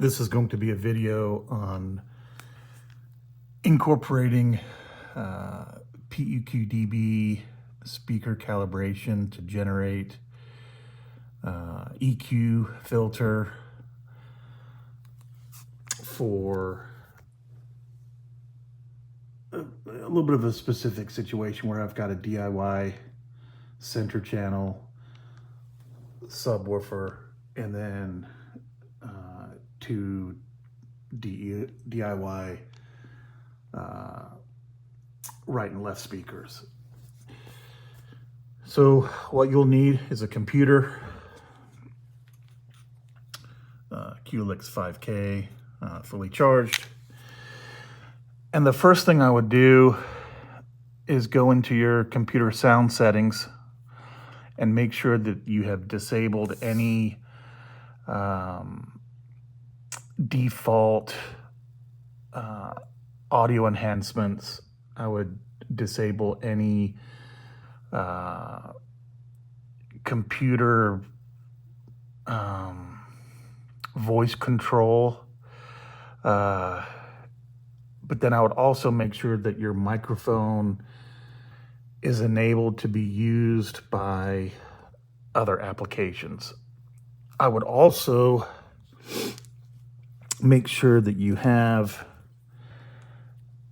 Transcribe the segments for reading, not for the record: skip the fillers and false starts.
This is going to be a video on incorporating PEQdB speaker calibration to generate EQ filter for a little bit of a specific situation where I've got a DIY center channel subwoofer and then two DIY right and left speakers. So what you'll need is a computer, Qlix 5K, fully charged. And the first thing I would do is go into your computer sound settings and make sure that you have disabled any default audio enhancements. I would disable any computer voice control, but then I would also make sure that your microphone is enabled to be used by other applications. I would also make sure that you have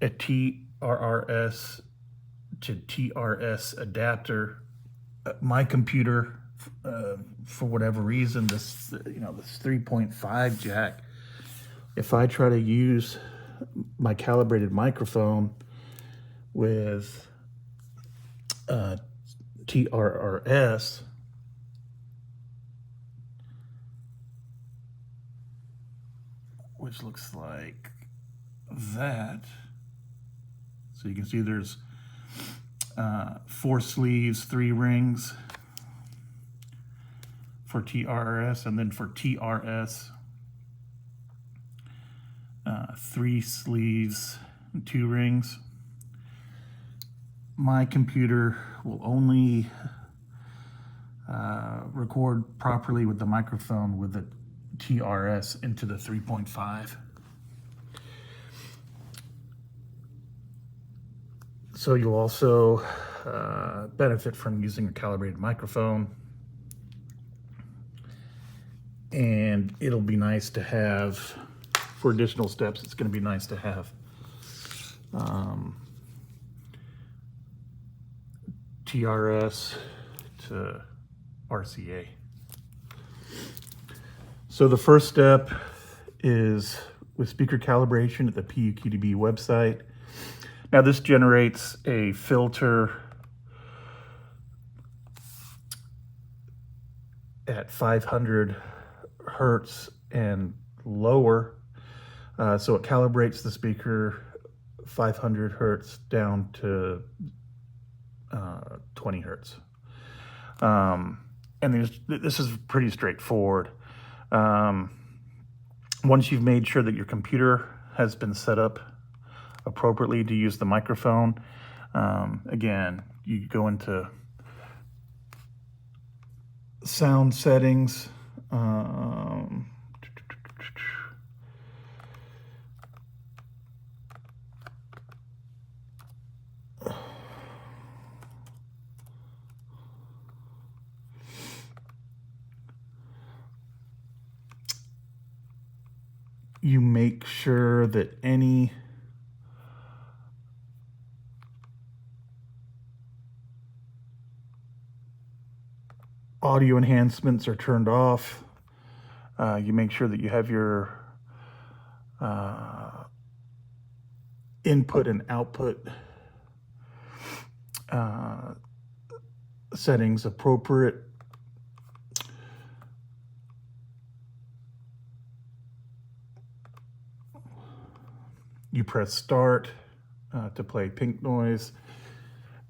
a TRRS to TRS adapter. My computer, for whatever reason, this 3.5 jack, if I try to use my calibrated microphone with TRRS, which looks like that. So you can see there's 4 sleeves, 3 rings for TRS, and then for TRS, 3 sleeves, 2 rings. My computer will only record properly with the microphone with the TRS into the 3.5. So you'll also benefit from using a calibrated microphone, and it'll be nice to have, for additional steps, it's going to be nice to have TRS to RCA. So the first step is with speaker calibration at the PEQdB website. Now this generates a filter at 500 hertz and lower. So it calibrates the speaker 500 hertz down to 20 hertz. And this is pretty straightforward. Once you've made sure that your computer has been set up appropriately to use the microphone, again, you go into sound settings, you make sure that any audio enhancements are turned off. You make sure that you have your input and output settings appropriate. You press start to play pink noise.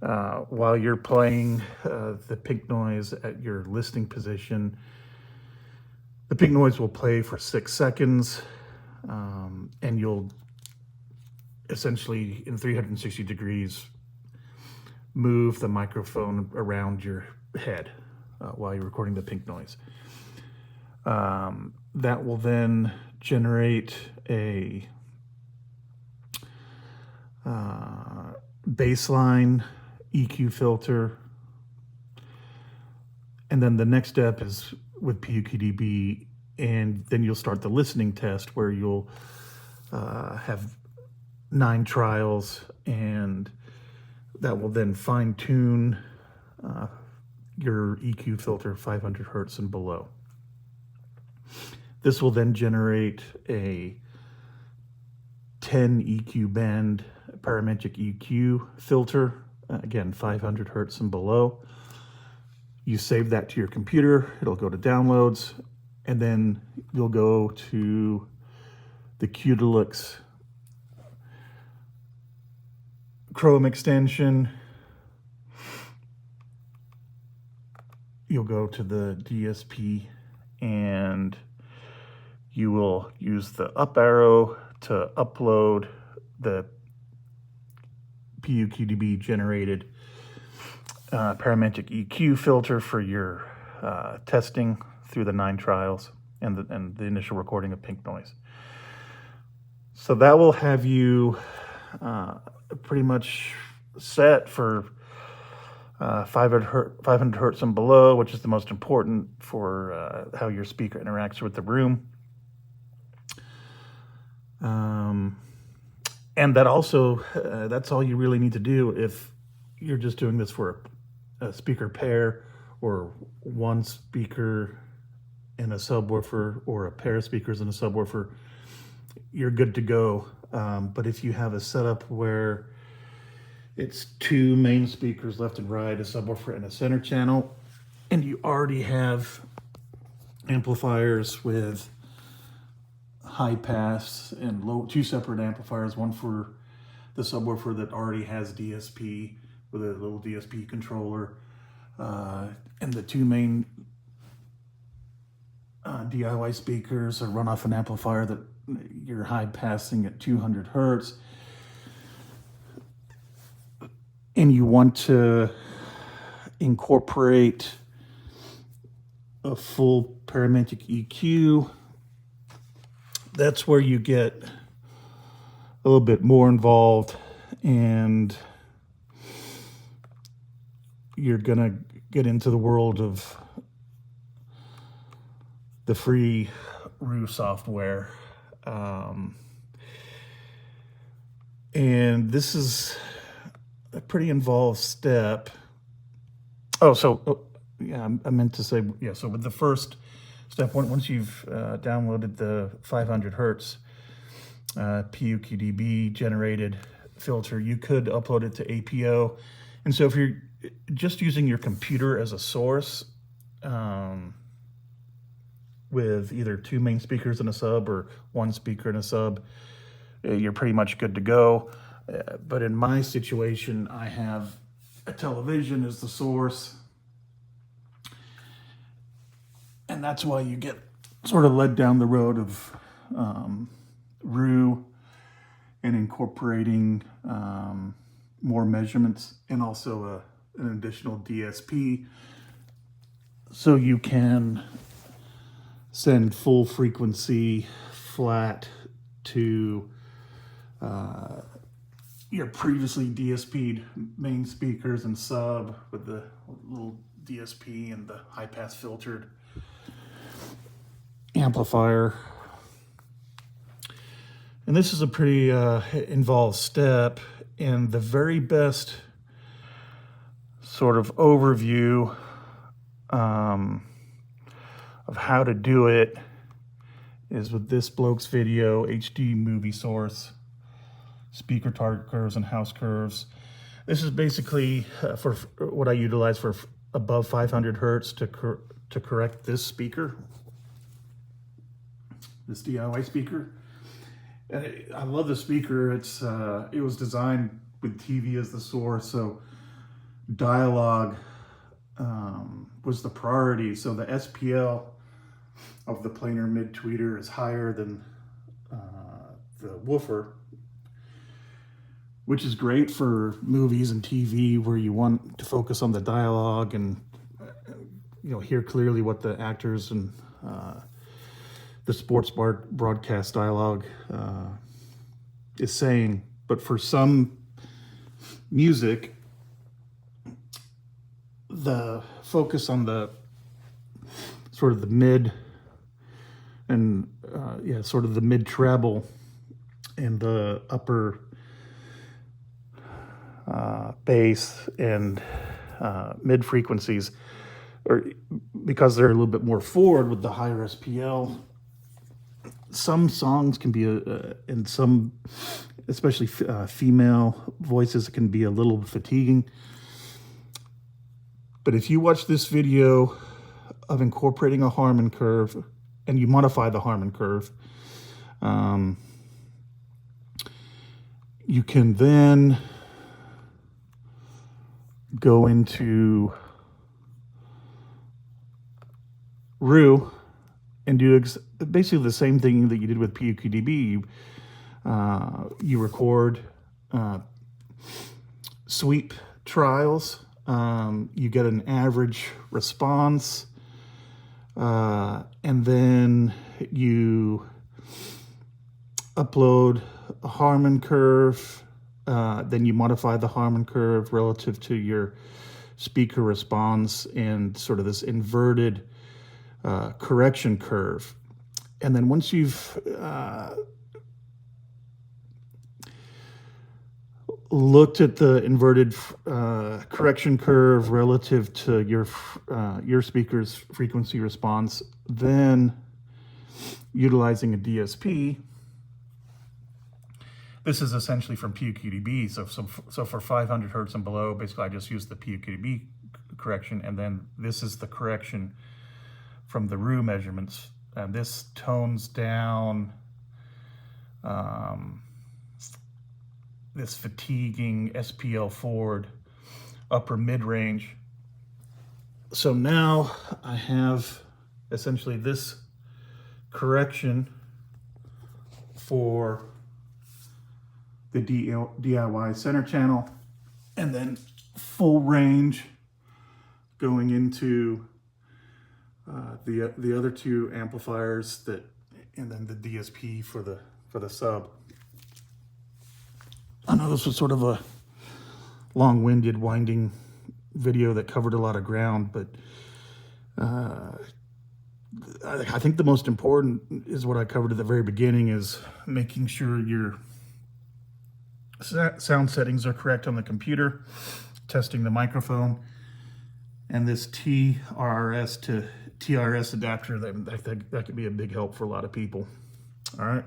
While you're playing the pink noise at your listening position, the pink noise will play for 6 seconds, and you'll essentially, in 360 degrees, move the microphone around your head while you're recording the pink noise. That will then generate a baseline EQ filter. And then the next step is with PEQdB, and then you'll start the listening test where you'll have 9 trials, and that will then fine tune your EQ filter 500 hertz and below. This will then generate a 10 EQ band parametric EQ filter, again 500 hertz and below. You save that to your computer, it'll go to downloads, and then you'll go to the PEQdB Chrome extension. You'll go to the DSP and you will use the up arrow to upload the PEQdB generated parametric EQ filter for your testing through the 9 trials and the initial recording of pink noise. So that will have you pretty much set for 500 hertz and below, which is the most important for how your speaker interacts with the room. And that also, that's all you really need to do if you're just doing this for a speaker pair, or one speaker and a subwoofer, or a pair of speakers and a subwoofer. You're good to go. But if you have a setup where it's 2 main speakers left and right, a subwoofer and a center channel, and you already have amplifiers with high pass and low, 2 separate amplifiers, one for the subwoofer that already has DSP with a little DSP controller, and the 2 main DIY speakers run off an amplifier that you're high passing at 200 hertz, and you want to incorporate a full parametric EQ. That's where you get a little bit more involved, and you're gonna get into the world of the free REW software. And this is a pretty involved step. Yeah, I meant to say, yeah, so with the first step, once you've downloaded the 500 hertz PEQdB generated filter, you could upload it to APO. And so if you're just using your computer as a source, with either 2 main speakers and a sub, or 1 speaker and a sub, you're pretty much good to go. But in my situation, I have a television as the source, and that's why you get sort of led down the road of REW and incorporating more measurements, and also an additional DSP, so you can send full frequency flat to your previously DSP'd main speakers and sub with the little DSP and the high pass filtered amplifier. And this is a pretty involved step, and the very best sort of overview of how to do it is with this bloke's video, HD movie source, speaker target curves and house curves. This is basically for what I utilize for above 500 hertz to correct this speaker, this DIY speaker. And I love the speaker. It was designed with TV as the source, so dialogue was the priority. So the SPL of the planar mid-tweeter is higher than the woofer, which is great for movies and TV where you want to focus on the dialogue and hear clearly what the actors and the sports broadcast dialogue is saying. But for some music, the focus on the sort of the mid and sort of the mid treble and the upper bass and mid frequencies, or because they're a little bit more forward with the higher SPL, some songs can be and some, especially female voices, can be a little fatiguing. But if you watch this video of incorporating a Harman curve and you modify the Harman curve, you can then go into REW and do basically the same thing that you did with PEQdB. You record sweep trials. You get an average response, and then you upload a Harman curve. Then you modify the Harman curve relative to your speaker response and sort of this inverted correction curve. And then once you've looked at the inverted correction curve relative to your speaker's frequency response, then utilizing a DSP. This is essentially from PEQdB. So for 500 hertz and below, basically I just use the PEQdB correction, and then this is the correction from the REW measurements. And this tones down this fatiguing SPL forward upper mid-range. So now I have essentially this correction for the DIY center channel, and then full range going into the other two amplifiers, and then the DSP for the sub. I know this was sort of a long-winded, winding video that covered a lot of ground, but I think the most important is what I covered at the very beginning, is making sure your sound settings are correct on the computer, testing the microphone, and this TRS to TRS adapter, that could be a big help for a lot of people. All right.